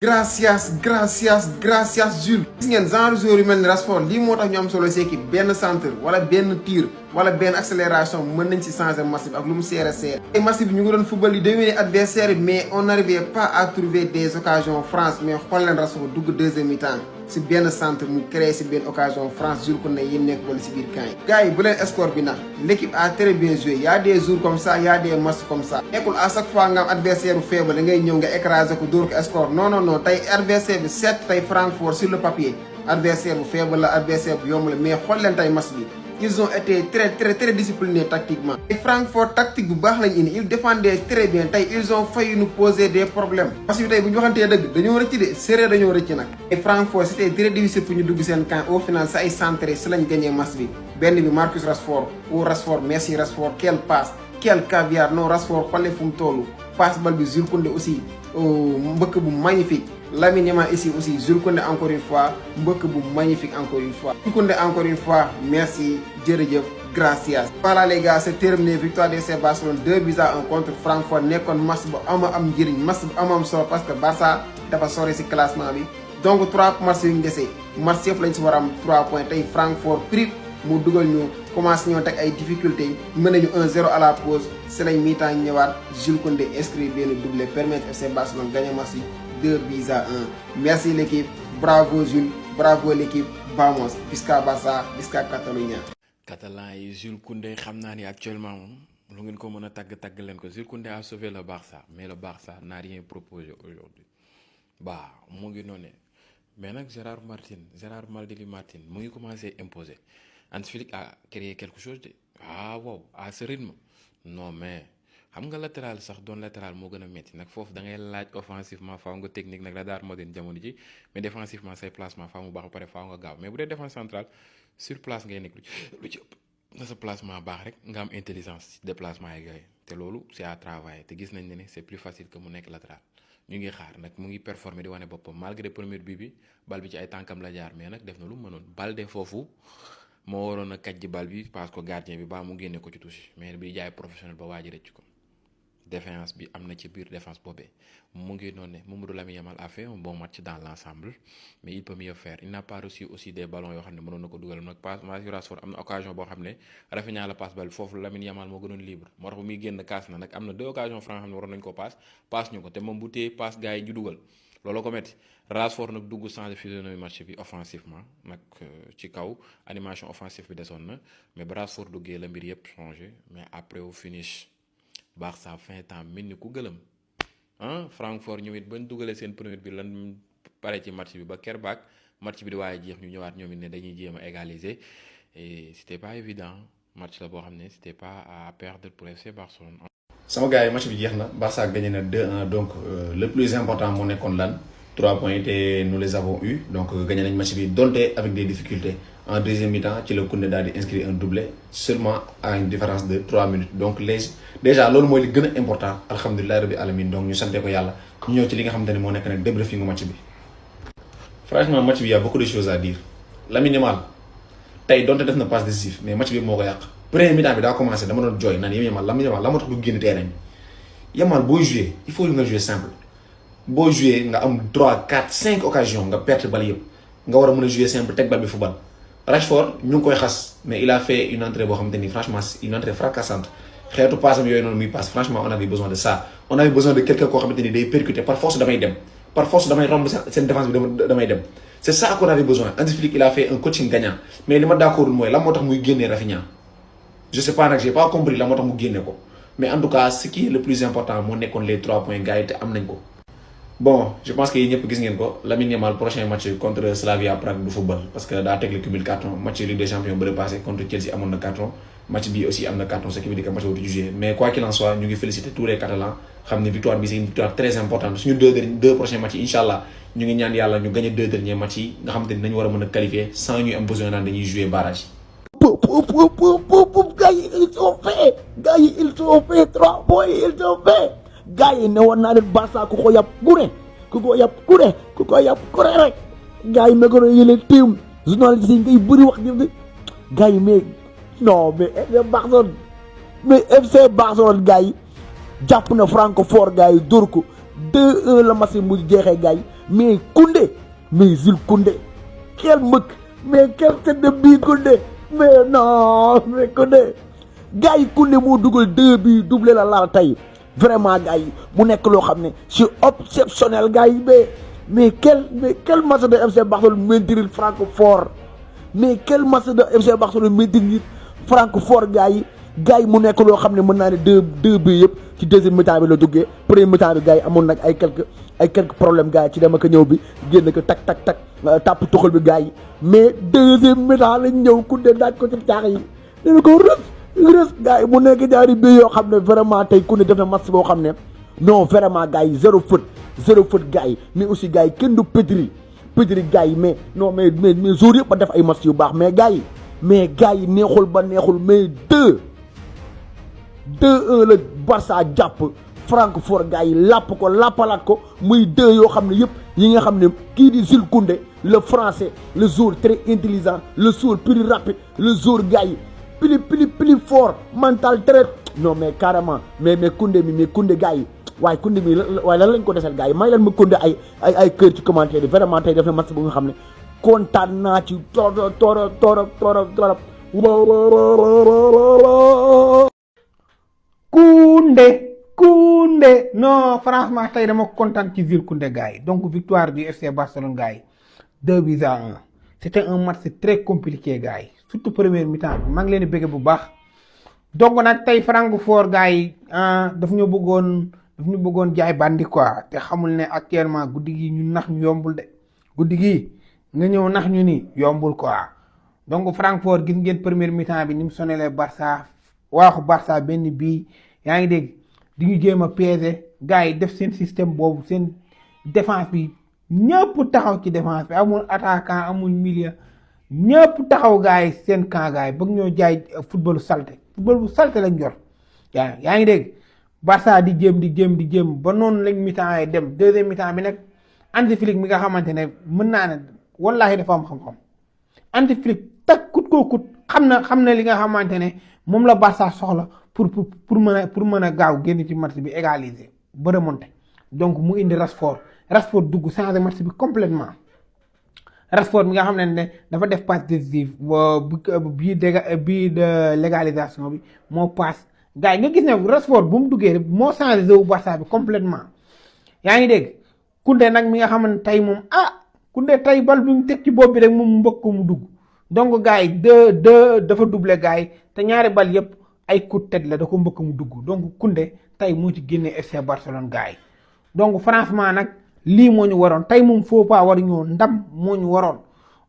gracias Jules. gis ngeen genre joueur yu mel ni Rashford lii moo tax ñu am solo si équipe benn centre wala benn tir wala benn accélération mën nañ si changer match bi ak lu mu seere seere. tey match bi ñu ngi doon football yi dominer adversaire bi mais on n'arrivait pas à trouver des occasions France mais xool leen Rashford dugg deuxième mi-temps si benn centre mu créé si benn occasion France Jules ko ne yéen nekk wala si biir camp yi. gars yi bu leen score bi nax l'équipe a très bien joué y a des jours comme ça y a des matchs comme ça. nekkul à chaque fois nga am adversaire bu faible da ngay ñëw nga écraser ko dóor ko score non tey adversaire bi certes tey Francfort sur le papier adversaire bu faible la adversaire bu yomb la mais xool leen tey match bi ils ont été très disciplinés tactiquement. tey Francfort tactique bu baax lañ indi ils défendaient très bien tey ils ont failli nous poser des problèmes. parce que tey bu ñu waxantee dëgg dañoo rëcc de sérieux dañoo rëcc nag. tey Francfort c'était très difficile pour ñu dugg seen camp au final sa ay centré si lañ gagné match bi benn bi Marcus Rashford merci Rashford quelle passe quel caviar non Rashford xoolee fu mu toll passe bal bi Jules Koundé aussi mbëkk bu magnifique. Lamine Yamal ici aussi Jules Koundé encore une fois mbëkk bu magnifique encore une fois. Jules Koundé encore une fois merci jërëjëf gracias. voilà les gars c'est terminé victoire de FC Barcelone 2-1 contre Francfort nekkoon match bu am njëriñ match bu am solo parce que Barça dafa sori si classement bi. donc 3 matchs yu ñu dese match yëpp lañ si war a am 3 points tey Francfort prix mu dugal ñu commencé ñoo teg ay difficultés mën nañu 1-0 à la pause si lañ mi-temps ñëwaat Jules Koundé inscrit benn doublé permettre FC Barcelone gagner match yi 2-1. Merci l'équipe, bravo Jules, bravo l'équipe, vamos, Visca Barça, Visca Catalunya. Catalan yi Jules Koundé xam naa ni actuellement moom lu ngeen ko mën a tagg leen ko Jules Koundé a sauvé le Barça mais le Barça n'a rien proposé aujourd'hui mu ngi noonu mais nag Gérard Maldini Martin mu ngi commencé imposer Hans Flick a créé quelque chose de wow à ce rythme non mais xam nga latéral sax doon latéral moo gën a métti nag foofu da ngay laaj offensivement faaw nga technique nag la daar moderne jamono ji mais défensivement say placement faaw mu baax ba pare faaw nga gaaw mais bu dee défense centrale sur place ngay nekk lu ci ëpp na sa placement baax rek nga am intelligence ci déplacement yi gars te loolu c'est à travailler te gis nañ ne c'est plus facile que mu nekk latéral ñu ngi xaar nag mu ngi performer di wane boppam malgré premier but bi bal bi ci ay tànkam la jaar mais nag def na lu mënoon Balde foofu moo waroon a kàjji bal bi parce que gardien bi baa mu génne ko ci touche mais bi jaay professionnel ba waa ji rëcc ko. Défense bi am na ci biir défense boobee mu ngi noonu ne Mamadou Lamine Yamal a fait un bon match dans l'ensemble mais il peut mieux faire il n'a pas reçu aussi des ballons yoo xam ne mënoon na ko dugal nag passe Marcus Rashford am na occasion boo xam ne Rafinha la passe bal foofu Lamine Yamal moo gënoon libre moo tax bu muy génn kaas na nag am na 2 occasions franc xam ne waroon nañu ko passe ñu ko te moom bu téye passe gars yi ñu dugal loolu ko metti Rashford nag dugg changer physionomie match bi offensivement nag ci kaw animation offensive bi desoon na mais ba Rashford duggee la mbir yëpp changé mais après au finish Barça fin temps mel ni ku gëlëm Francfort ñoom it bañ dugalee seen premier bi lan pare ci match bi ba Kerbak match bi di waaye jeex ñu ñëwaat ñoom it ne dañuy jéem a égaliser et c'était pas évident match la boo xam ne c'était pas à perdre pour FC Barcelone. sama gars yi match bi jeex na Barça gagné na 2-1 donc le plus important moo nekkoon lan 3 points et nous les avons eu donc gagné nañ match bi donte avec des difficultés. En deuxième mi-temps ci la Koundé daal di inscrire un doublé seulement à une différence de 3 minutes donc déjà loolu mooy li gën a important alhamdulilah rabbi alamin donc ñu sante ko yàlla ñu ñëw ci li nga xamante ne moo nekk nag débriefing match bi. franchement match bi y a beaucoup de choses à dire Lamine Yamal tey donte def na passe décisif mais match bi moo ko yàq premier mi-temps bi daa commencé dama doon jooy naan Lamine Yamal la moo tax du génn terrain bi Yamal booy jouer il faut nga jouer simple boo jouer nga am 3 4 5 occasions nga perte bal yëpp nga war a mën a jouer simple teg bal bi football. Rashford ñu ngi koy xas mais il a fait une entrée boo xamante ni franchement une entrée fracassante xeetu paasam yooyu noonu muy passe franchement on avait besoin de ça on avait besoin de quelqu'un koo xamante ni day percuter par force damay dem par force damay romb seen défense bi damay dem c'est ça qu'on avait besoin. Hans Flick il a fait un coaching gagnant mais li ma d'accordul mooy la moo tax muy génnee Rafinha je sais pas nag j'ai pas compris la moo tax mu génne ko mais en tout cas ce qui est le plus important moo nekkoon les 3 points gars yi te am nañ ko. Bon, je pense que ñëpp gis ngeen ko Lamine Yamal prochain match contre Slavia Prague du football parce que daa teg le cumul carton match Ligue des Champions bële passé contre Chelsea amoon na carton match bi aussi am na carton ce qui veut dire que match boobu du jugé mais quoi qu'il en soit ñu ngi féliciter tous les Catalans xam ne victoire bi c'est une victoire très importante suñu deux prochains matchs yi incha allah ñu ngi ñaan yàlla ñu gagner 2 derniers matchs yi nga xam te ne nañu war a mën a qualifier sans ñuy am besoin naan dañuy jouer barrage. gars yi ils sont fait 3 points ils sont fait. gaa yi ne woon naa leen Barça ku ko yab ku ne rek gaa yi mégono yi leen tiim journaliste yi ngay bëri wax jëf gaa yi mais non mais FC Barcelone gaa yi jàpp na Francfort gaa yi dóor ko 2-1 la match mu jeexee gars yi mais Koundé mais Jules Koundé quel mëkk mais quel tête de bii Koundé mais non mais Koundé gars yi Koundé moo dugal 2 bi doublé la laal tey vraiment gars yi mu nekk loo xam ne c'est exceptionnel gars yi mais quel match de FC Barcelone maintenir Francfort mais quel match de FC Barcelone maintenir Francfort gars yi mu nekk loo xam ne mën naa ne deux bi yëpp ci deuxième mi-temps bi la duggee premier mi-temps bi gars yi amoon nag ay quelques problèmes gars yi ci dem ak ñëw bi génn ko tak tàpp tuxal bi gars yi mais deuxième mi-temps lañ ñëw Koundé daaj ko ci caax yi dina ko rës gars yi mu nekk ñaari bi yoo xam ne vraiment tey Koundé def na match boo xam ne non vraiment gars yi zéro faute gars yi mais aussi gars yi kenn du Pedri gars yi mais non mais jour yëpp ba def ay match yu baax mais gars yi neexul ba neexul mais 2-1 la Barça jàpp Francfort gars yi lappalaat ko muy 2 yoo xam ne yëpp yi nga xam ne kii di Jules Koundé le français le joueur très intelligent le joueur plus rapide le joueur gars yi plus fort mental très non mais carrément mais Koundé gars yi waaye Koundé mi waaye lan lañ ko desal gars yi may leen ma Koundé ay kër ci commentaire yi vraiment tey def na match bu nga xam ne kontaan naa ci torop Koundé non franchement tey dama kontaan ci Jules Koundé gars yi donc victoire du FC Barcelone gars yi 2-1 c'était un match très compliqué gars yi surtout première mi-temps bi maa ngi leen di bëgg bu baax donc nag tey Francfort gars yi daf ñu bëggoon jaay bandi quoi te xamul ne actuellement guddi gi ñu nax ñu yombul de guddi gi nga ñëw nax ñu ni yombul quoi donc Francfort gis ngeen première mi-temps bi ni mu sonalee Barça waaxu Barça benn bii yaa ngi dégg di ñu jéem a piéger gars yi def seen système boobu seen défense bi ñëpp taxaw ci défense bi amul attaquant amul milieu ñëpp taxaw gars yi seen camp gars yi bëgg ñoo jaay football bu salte lañ jor yaa ngi dégg Barça di jéem ba noonu lañ mi-temps yi dem deuxième mi-temps bi nag Hansi Flick mi nga xamante ne mën naa ne wallaahi dafa am xam-xam Hansi Flick kut xam na li nga xamante ne moom la Barça soxla pour mën a gaaw génn ci match bi égaliser ba remonter donc mu indi Rashford dugg changer match bi complètement Rashford mi nga xam ne dafa def passe décisive bii de légalisation bi moo passe gars yi nga gis ne Rashford bu mu duggee rek moo changé jeu Barça bi complètement yaa ngi dégg Koundé nag mi nga xam ne tey moom Koundé tey bal bi mu teg ci bopp bi rek moom mbëkk ko mu dugg donc gars yi dafa doublé gars yi te ñaari bal yëpp ay coup de tête la da ko mbëkk mu dugg donc Koundé tey moo ci génnee FC Barcelone gars yi donc franchement nag lii moo ñu waroon tey moom faut pas war ñoo ndam moo ñu waroon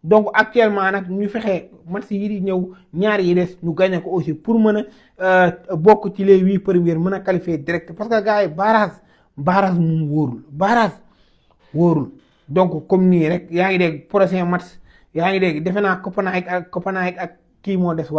donc actuellement nag ñu fexe match yi di ñëw ñaar yi des ñu gagné ko aussi pour mën a bokk ci les 8 premiers mën a qualifier direct parce que gars yi barrage moom wóorul donc comme nii rek yaa ngi dégg prochain match yaa ngi dégg defe naa Copenhague ak kii moo des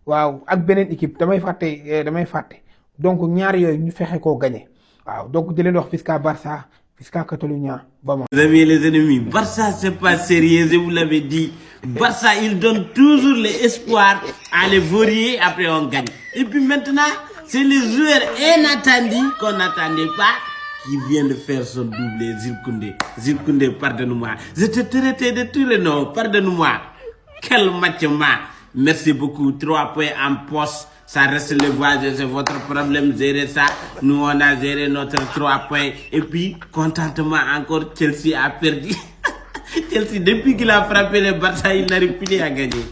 waaw ak beneen équipe damay fàtte donc ñaar yooyu ñu fexe koo gagné waaw donc di leen wax Visca Barça Visca Catalunya vamos. Vous avez les ennemis. Barça c'est pas sérieux, je vous l'avais dit. Barça il donne toujours les espoirs à les vaurier, après on gagne. Et puis maintenant, c'est les joueurs inattendus qu'on n'attendait pas qui viennent de faire son doublé. Jules Koundé, pardonne-moi. Je te traitais de tous les noms, pardonne-moi. Quel match, merci beaucoup. 3 points en poste. Ça reste le voisin, c'est votre problème, gérez ça. Nous, on a géré notre 3 points. Et puis, contentement encore, Chelsea a perdu. Chelsea, depuis qu'il a frappé le Barça, il n'arrive plus à gagner.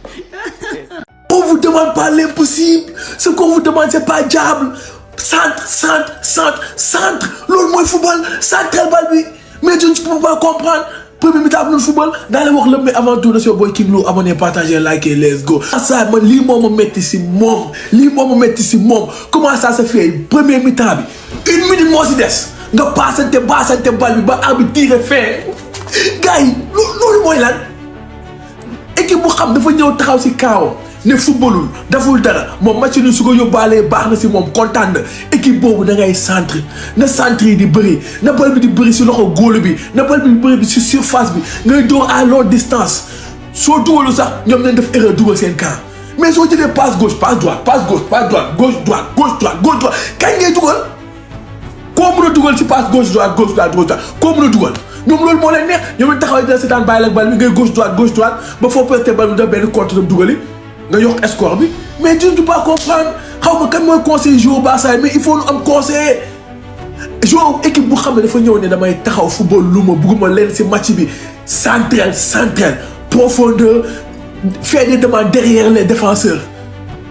On vous demande pas l'impossible. Ce qu'on vous demande, c'est pas diable. Centre. L'autre, moi, football, centre, balle, mais je ne peux pas comprendre. Premier mi-temps de football dans les wax mais avant tout na si boy King Lo abonné partager liker let's go ça man lii moo ma metti si moom comment ça se fait premier mi-temps bi 1 minute moo si des nga baasante bal bi ba arbitre tiré fin gars yi loolu mooy lan équipe bu xam dafa ñëw taxaw si kaawam ne footballul deful dara moom match ni su ko yóbbaalee baax na si moom kontaan na équipe boobu da ngay centre na centre yi di bëri na bal bi di bëri si loxo góolu bi na bal bi di bëri si surface bi ngay dóor à longue distance soo dugalu sax ñoom nañ def erreur dugal seen camp mais soo jëlee passe gauche passe droite kañ ngay dugal mën a dugal ci passe gauche droite koo mën a dugal ñoom loolu moo leen neex ñoom it taxaw dina seetaan bàyyi la bal bi ngay gauche droite ba foo perte bal bi def benn contre dem dugali nga yokk score bi mais je ne peux pas comprendre xaw ma kan mooy conseiller joueur Barça mais il faut ñu am conseiller joueur équipe bu xam ne dafa ñëw ne damay taxaw football lu ma bugguma leen ci match bi central profondeur faire des demandes derrière les défenseurs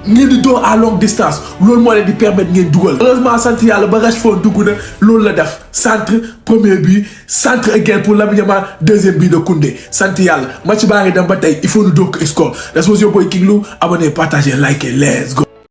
ngeen di door à longue distance loolu moo leen di permettre ngeen dugal. heureusement sant yàlla ba Rashford dugg na loolu la def centre premier but centre again pour Lamine Yamal deuxième but de Koundé sant yàlla match baa ngi dem ba tey il faut ñu door ko score. That's was your boy King Lou abonné partagé like let's go.